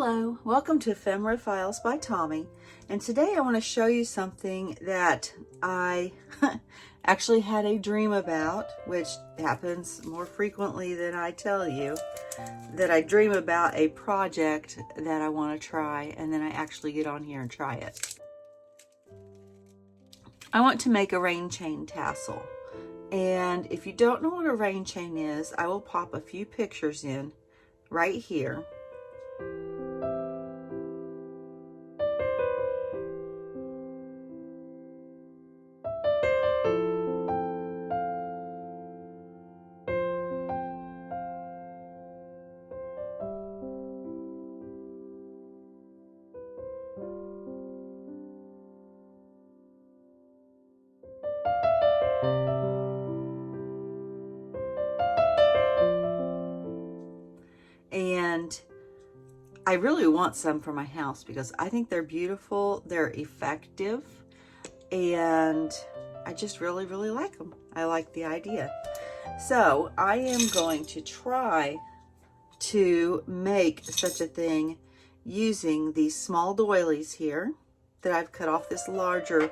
Hello, welcome to Ephemera Files by Tommy, and today I want to show you something that I actually had a dream about, which happens more frequently than I tell you, that I dream about a project that I want to try and then I actually get on here and try it. I want to make a rain chain tassel, and if you don't know what a rain chain is, I will pop a few pictures in right here. And I really want some for my house because I think they're beautiful, they're effective, and I just really like them. I like the idea. So I am going to try to make such a thing using these small doilies here that I've cut off this larger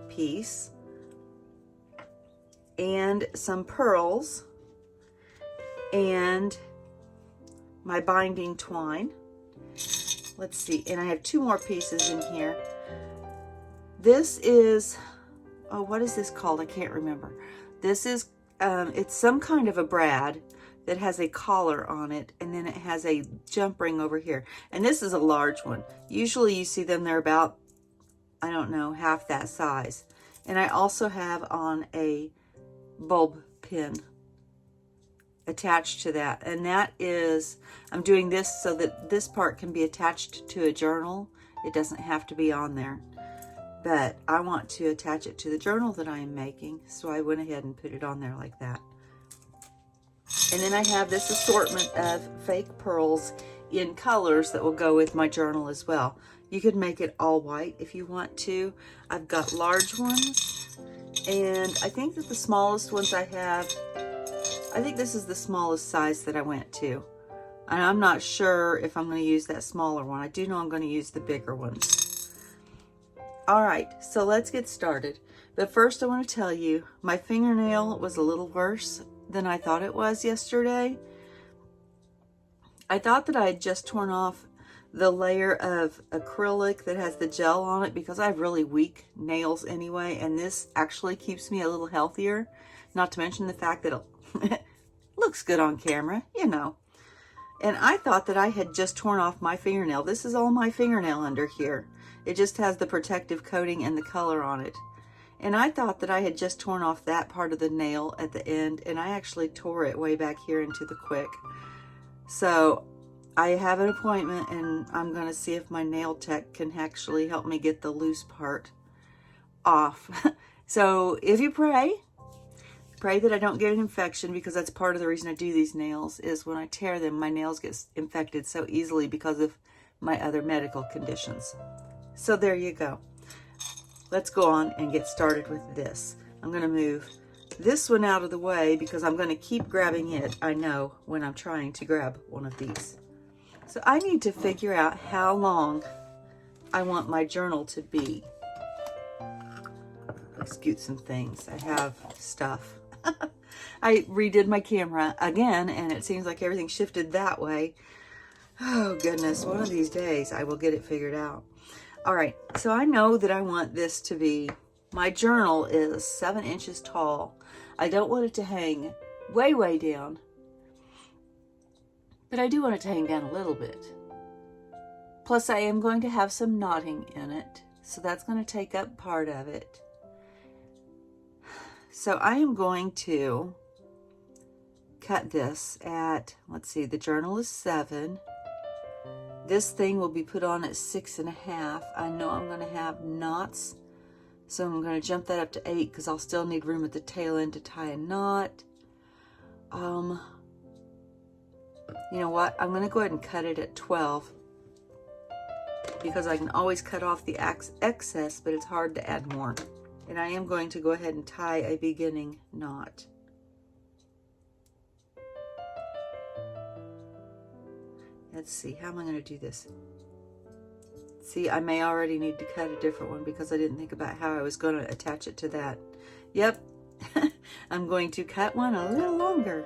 piece, and some pearls, and my binding twine. Let's see, and I have two more pieces in here. This is, oh, what is this called? I can't remember. This is, it's some kind of a brad that has a collar on it, and then it has a jump ring over here. And this is a large one. Usually you see them, they're about, I don't know, half that size. And I also have on a bulb pin attached to that, and that is, I'm doing this so that this part can be attached to a journal. It doesn't have to be on there, but I want to attach it to the journal that I am making, so I went ahead and put it on there like that. And then I have this assortment of fake pearls in colors that will go with my journal as well. You could make it all white if you want to. I've got large ones, and I think that the smallest ones I have, I think this is the smallest size that I went to. And I'm not sure if I'm going to use that smaller one. I do know I'm going to use the bigger ones. All right, so let's get started. But first I want to tell you, my fingernail was a little worse than I thought it was yesterday. I thought that I had just torn off the layer of acrylic that has the gel on it because I have really weak nails anyway, and this actually keeps me a little healthier. Not to mention the fact that it looks good on camera, you know. And I thought that I had just torn off my fingernail. This is all my fingernail under here. It just has the protective coating and the color on it. And I thought that I had just torn off that part of the nail at the end, and I actually tore it way back here into the quick. So I have an appointment, and I'm going to see if my nail tech can actually help me get the loose part off. So if you pray that I don't get an infection, because that's part of the reason I do these nails, is when I tear them, my nails get infected so easily because of my other medical conditions. So there you go. Let's go on and get started with this. I'm going to move this one out of the way because I'm going to keep grabbing it, I know, when I'm trying to grab one of these. So I need to figure out how long I want my journal to be. Let's scoot some things. I have stuff. I redid my camera again, and it seems like everything shifted that way. Oh goodness, one of these days I will get it figured out. All right, so I know that I want this to be, my journal is 7 inches tall. I don't want it to hang way down, but I do want it to hang down a little bit. Plus I am going to have some knotting in it, so that's going to take up part of it. So I am going to cut this at, let's see, the journal is 7. This thing will be put on at 6.5. I know I'm going to have knots, so I'm going to jump that up to 8 because I'll still need room at the tail end to tie a knot. You know what? I'm going to go ahead and cut it at 12 because I can always cut off the excess, but it's hard to add more. And I am going to go ahead and tie a beginning knot. Let's see, how am I going to do this? See, I may already need to cut a different one because I didn't think about how I was going to attach it to that. Yep, I'm going to cut one a little longer.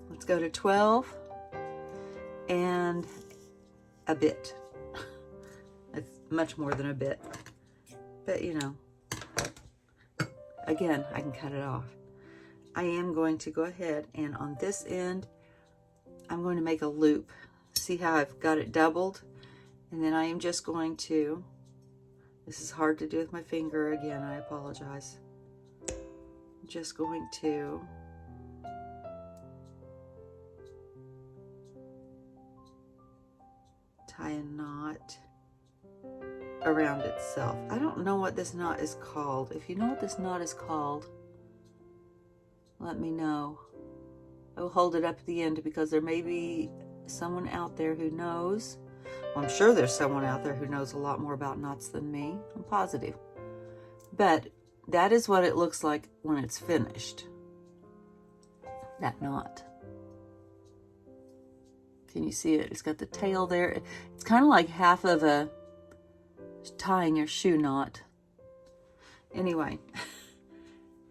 Let's go to 12 and a bit. It's much more than a bit, but you know, again, I can cut it off. I am going to go ahead and on this end, I'm going to make a loop. See how I've got it doubled? And then I am just going to, this is hard to do with my finger again, I apologize. I'm just going to tie a knot around itself. I don't know what this knot is called. If you know what this knot is called, let me know. I will hold it up at the end because there may be someone out there who knows. Well, I'm sure there's someone out there who knows a lot more about knots than me. I'm positive. But that is what it looks like when it's finished. That knot. Can you see it? It's got the tail there. It's kind of like half of a tying your shoe knot. Anyway,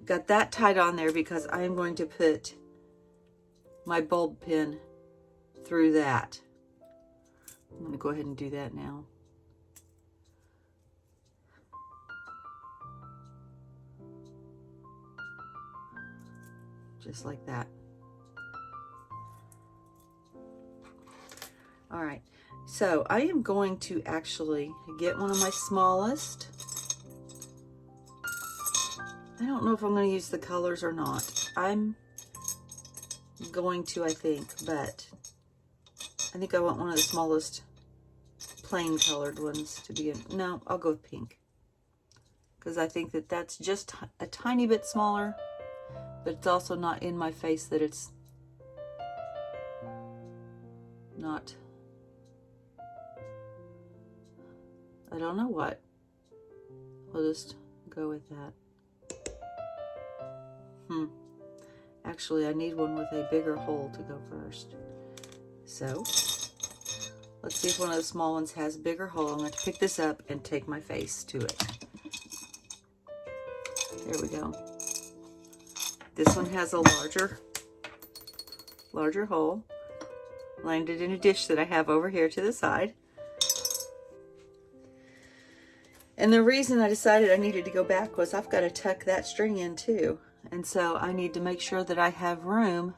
got that tied on there because I am going to put my bulb pin through that. I'm going to go ahead and do that now. Just like that. All right, so I am going to actually get one of my smallest. I don't know if I'm going to use the colors or not. I'm going to, I think, but I think I want one of the smallest plain colored ones to begin. No, I'll go with pink because I think that that's just a tiny bit smaller, but it's also not in my face that it's not. I don't know what. We'll just go with that. Actually, I need one with a bigger hole to go first. So, let's see if one of the small ones has a bigger hole. I'm going to pick this up and take my face to it. There we go. This one has a larger hole. Landed in a dish that I have over here to the side. And the reason I decided I needed to go back was I've got to tuck that string in too. And so I need to make sure that I have room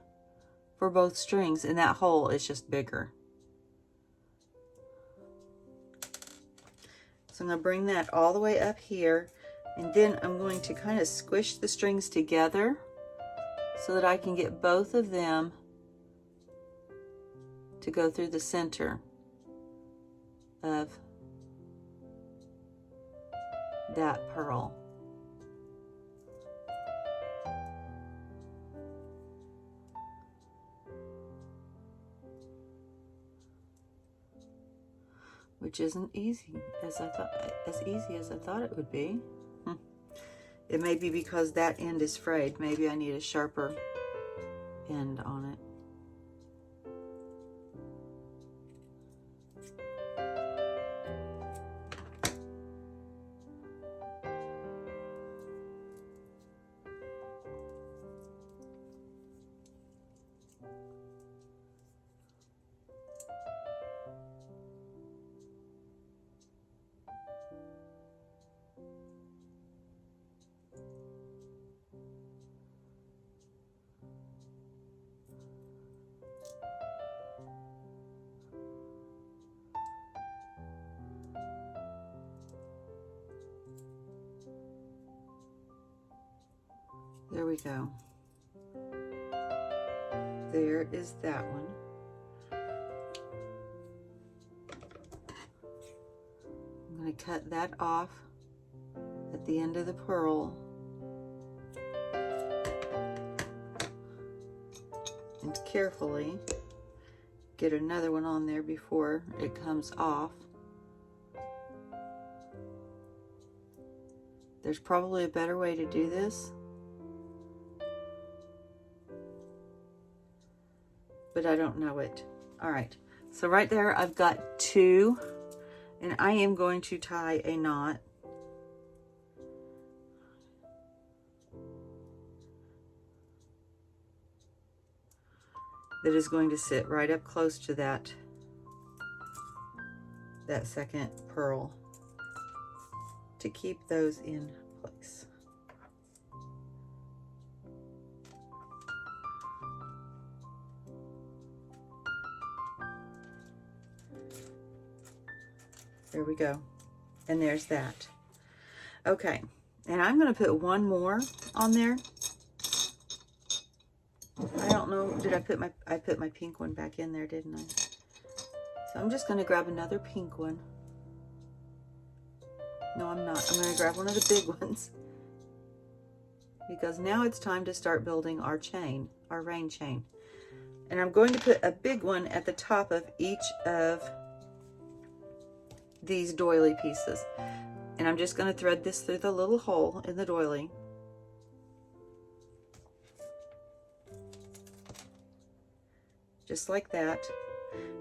for both strings, and that hole is just bigger. So I'm going to bring that all the way up here, and then I'm going to kind of squish the strings together so that I can get both of them to go through the center of that pearl. Which isn't easy as I thought it would be. It may be because that end is frayed. Maybe I need a sharper end on it. There we go. There is that one. I'm going to cut that off at the end of the pearl. And carefully get another one on there before it comes off. There's probably a better way to do this, but I don't know it. All right, so right there I've got two And I am going to tie a knot. That is going to sit right up close to that second pearl to keep those in place. There we go. And there's that. Okay, and I'm going to put one more on there. I don't know, did I put my pink one back in there, didn't I? So I'm just going to grab another pink one. No, I'm not. I'm going to grab one of the big ones, because now it's time to start building our chain, our rain chain. And I'm going to put a big one at the top of each of these doily pieces. And I'm just going to thread this through the little hole in the doily. Just like that.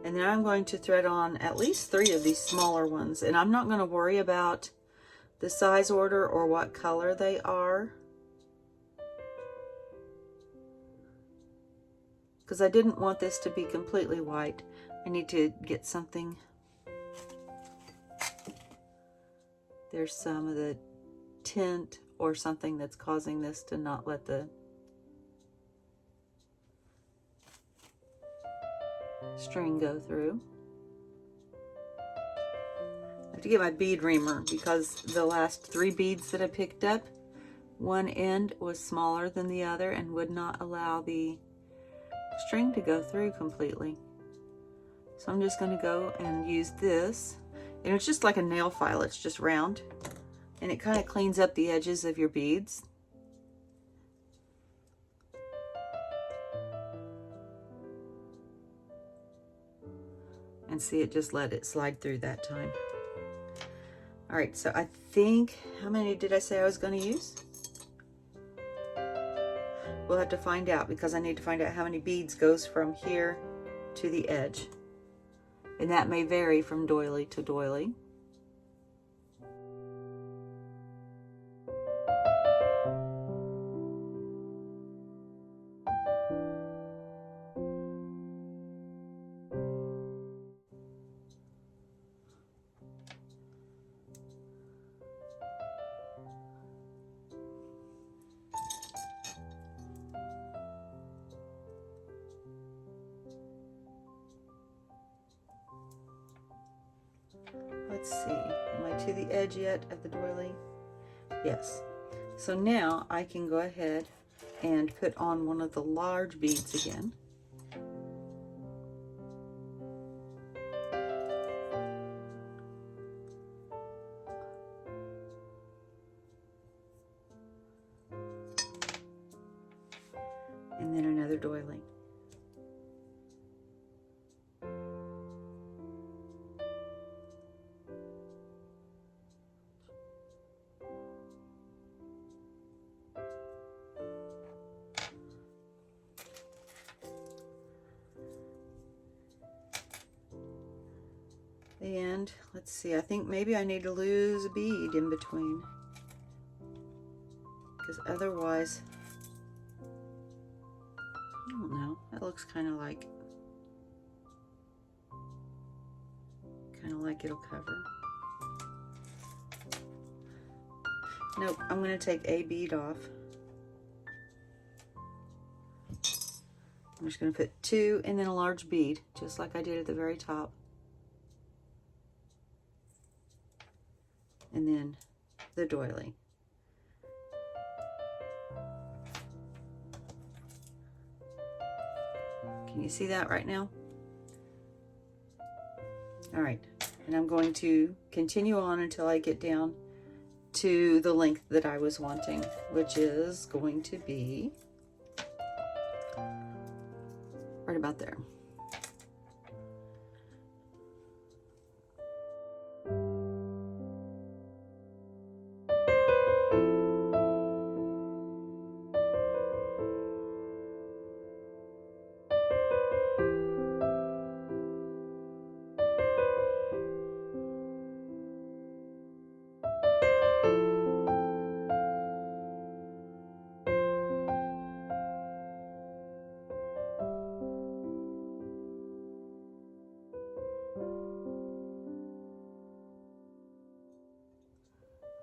And then I'm going to thread on at least 3 of these smaller ones. And I'm not going to worry about the size order or what color they are, because I didn't want this to be completely white. I need to get something. There's some of the tint or something that's causing this to not let the string go through. I have to get my bead reamer, because the last 3 beads that I picked up, one end was smaller than the other and would not allow the string to go through completely. So I'm just going to go and use this. And it's just like a nail file. It's just round. And it kind of cleans up the edges of your beads. And see, it just let it slide through that time. All right, so I think, how many did I say I was going to use? We'll have to find out, because I need to find out how many beads goes from here to the edge. And that may vary from doily to doily. Let's see, am I to the edge yet of the doily? Yes. So now I can go ahead and put on one of the large beads again. And then another doily. And let's see, I think maybe I need to lose a bead in between, because otherwise, I don't know, that looks kind of like it'll cover. Nope, I'm going to take a bead off. I'm just going to put 2 and then a large bead, just like I did at the very top. And then the doily. Can you see that right now? All right, and I'm going to continue on until I get down to the length that I was wanting, which is going to be right about there.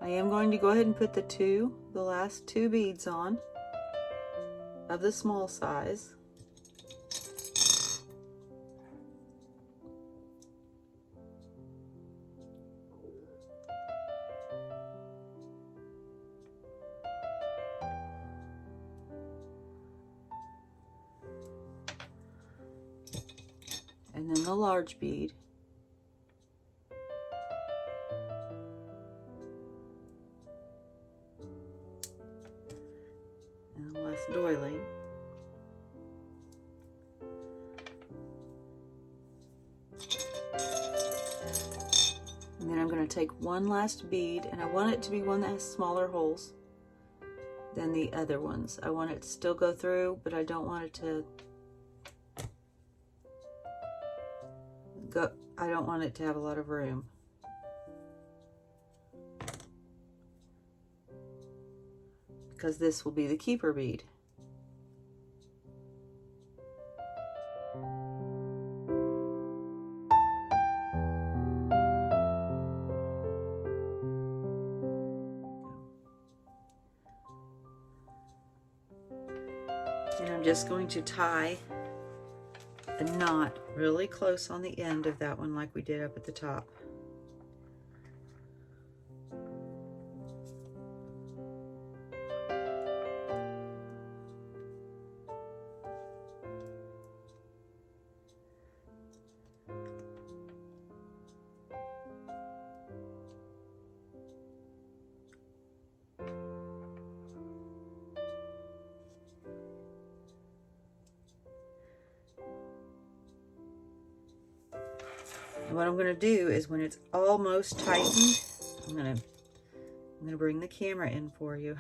I am going to go ahead and put the last two beads on of the small size. And then the large bead. And the last doily. And then I'm going to take one last bead, and I want it to be one that has smaller holes than the other ones. I want it to still go through, but I don't want it to go, I don't want it to have a lot of room. Because this will be the keeper bead. And I'm just going to tie a knot really close on the end of that one like we did up at the top. And what I'm going to do is when it's almost tightened, I'm going to bring the camera in for you.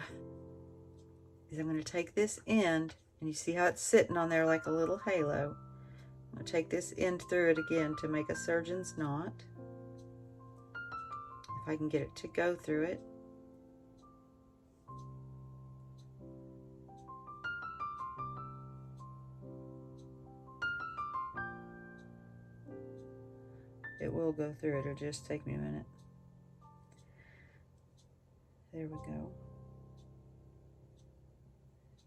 Is I'm going to take this end, and you see how it's sitting on there like a little halo. I'm going to take this end through it again to make a surgeon's knot. If I can get it to go through it. It will go through it, it'll just take me a minute. There we go.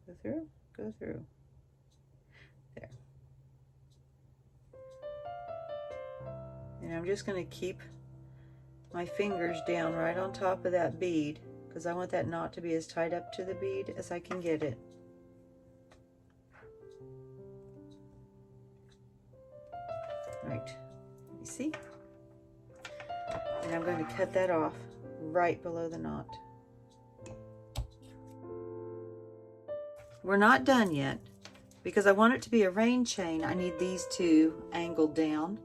Go through, go through. There. And I'm just going to keep my fingers down right on top of that bead because I want that knot to be as tight up to the bead as I can get it. Right. You see? And I'm going to cut that off right below the knot. We're not done yet because I want it to be a rain chain. I need these two angled down.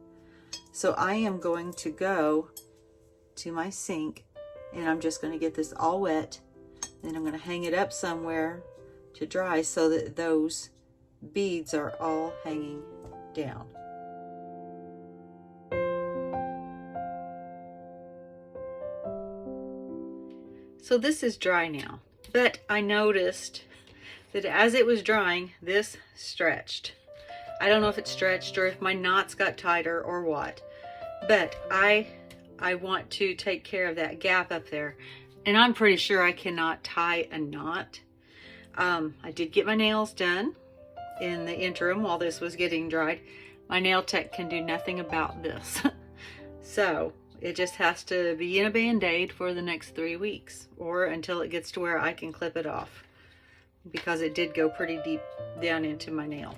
So I am going to go to my sink and I'm just going to get this all wet. Then I'm going to hang it up somewhere to dry so that those beads are all hanging down. So this is dry now, but I noticed that as it was drying, this stretched. I don't know if it stretched or if my knots got tighter or what, but I want to take care of that gap up there, and I'm pretty sure I cannot tie a knot. I did get my nails done in the interim while this was getting dried. My nail tech can do nothing about this. So it just has to be in a band-aid for the next 3 weeks or until it gets to where I can clip it off, because it did go pretty deep down into my nail.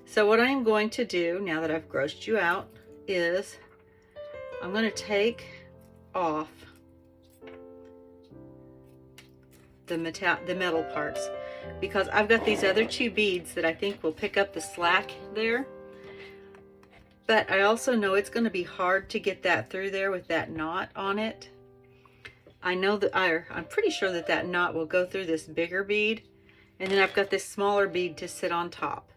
So what I am going to do now that I've grossed you out is I'm going to take off the metal parts, because I've got these other two beads that I think will pick up the slack there. But I also know it's going to be hard to get that through there with that knot on it. I know that I'm pretty sure that that knot will go through this bigger bead, and then I've got this smaller bead to sit on top.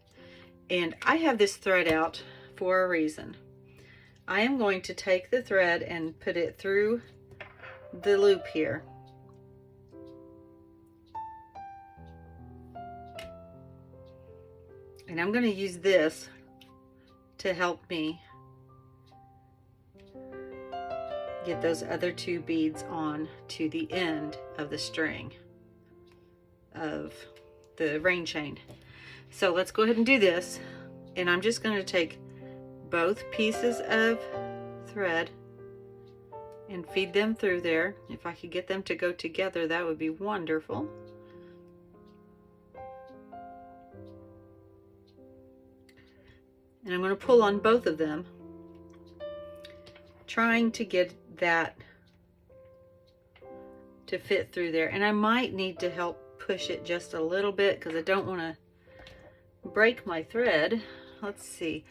And I have this thread out for a reason. I am going to take the thread and put it through the loop here. And I'm going to use this to help me get those other 2 beads on to the end of the string of the rain chain. So let's go ahead and do this. And I'm just going to take both pieces of thread and feed them through there. If I could get them to go together, that would be wonderful. And I'm going to pull on both of them, trying to get that to fit through there. And I might need to help push it just a little bit because I don't want to break my thread. Let's see.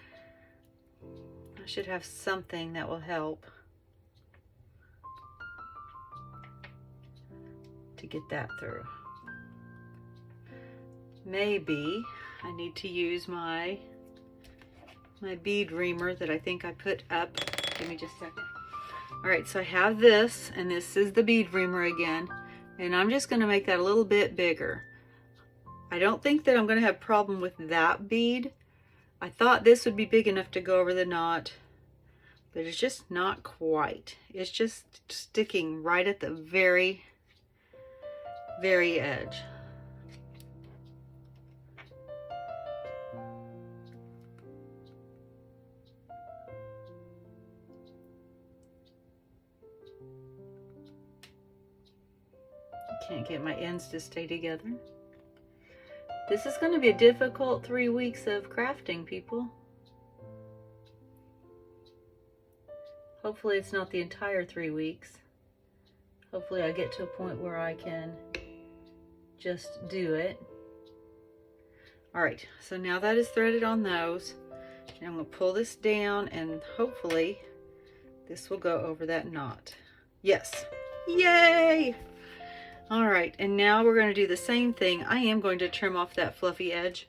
I should have something that will help to get that through. Maybe I need to use my bead reamer that I think I put up. Give me just a second. All right, so I have this, and this is the bead reamer again, and I'm just going to make that a little bit bigger. I don't think that I'm going to have a problem with that bead. I thought this would be big enough to go over the knot, but it's just not quite. It's just sticking right at the very, very edge. Can't get my ends to stay together. This is going to be a difficult 3 weeks of crafting, people. Hopefully it's not the entire 3 weeks. Hopefully I get to a point where I can just do it. All right, so now that is threaded on those, and I'm going to pull this down, and hopefully this will go over that knot. Yes, yay! All right, and now we're going to do the same thing. I am going to trim off that fluffy edge.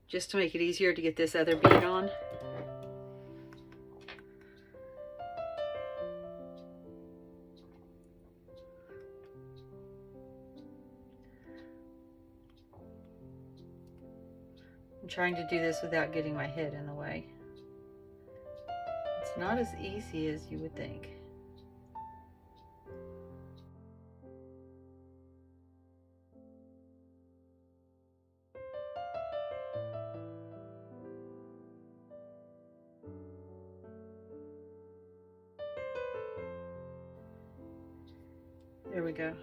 Just to make it easier to get this other bead on. I'm trying to do this without getting my head in the way. It's not as easy as you would think. There we go.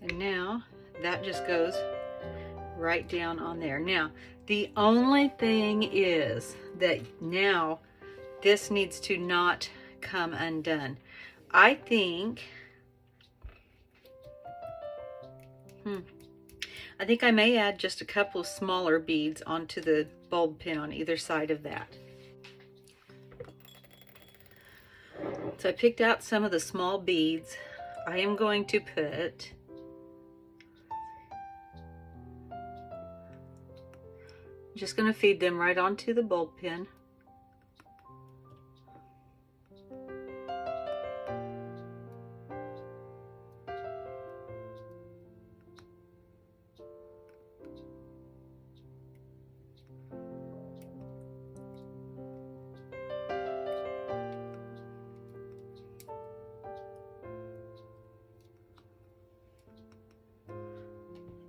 And now that just goes right down on there. Now, the only thing is that now this needs to not come undone. I think, I may add just a couple of smaller beads onto the bulb pin on either side of that. So I picked out some of the small beads. I am going to put just going to feed them right onto the bulb pin.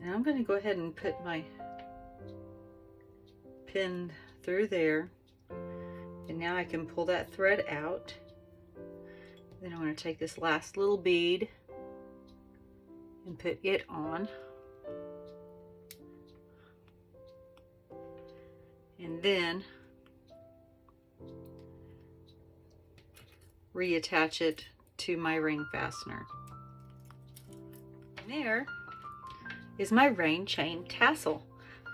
And I'm going to go ahead and put my pin through there, and now I can pull that thread out. Then I'm going to take this last little bead and put it on, and then reattach it to my ring fastener. And there is my rain chain tassel.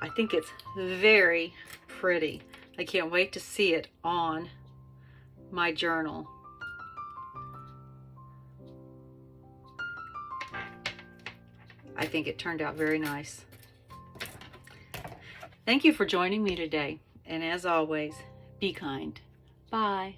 I think it's very pretty. I can't wait to see it on my journal. I think it turned out very nice. Thank you for joining me today. And as always, be kind. Bye.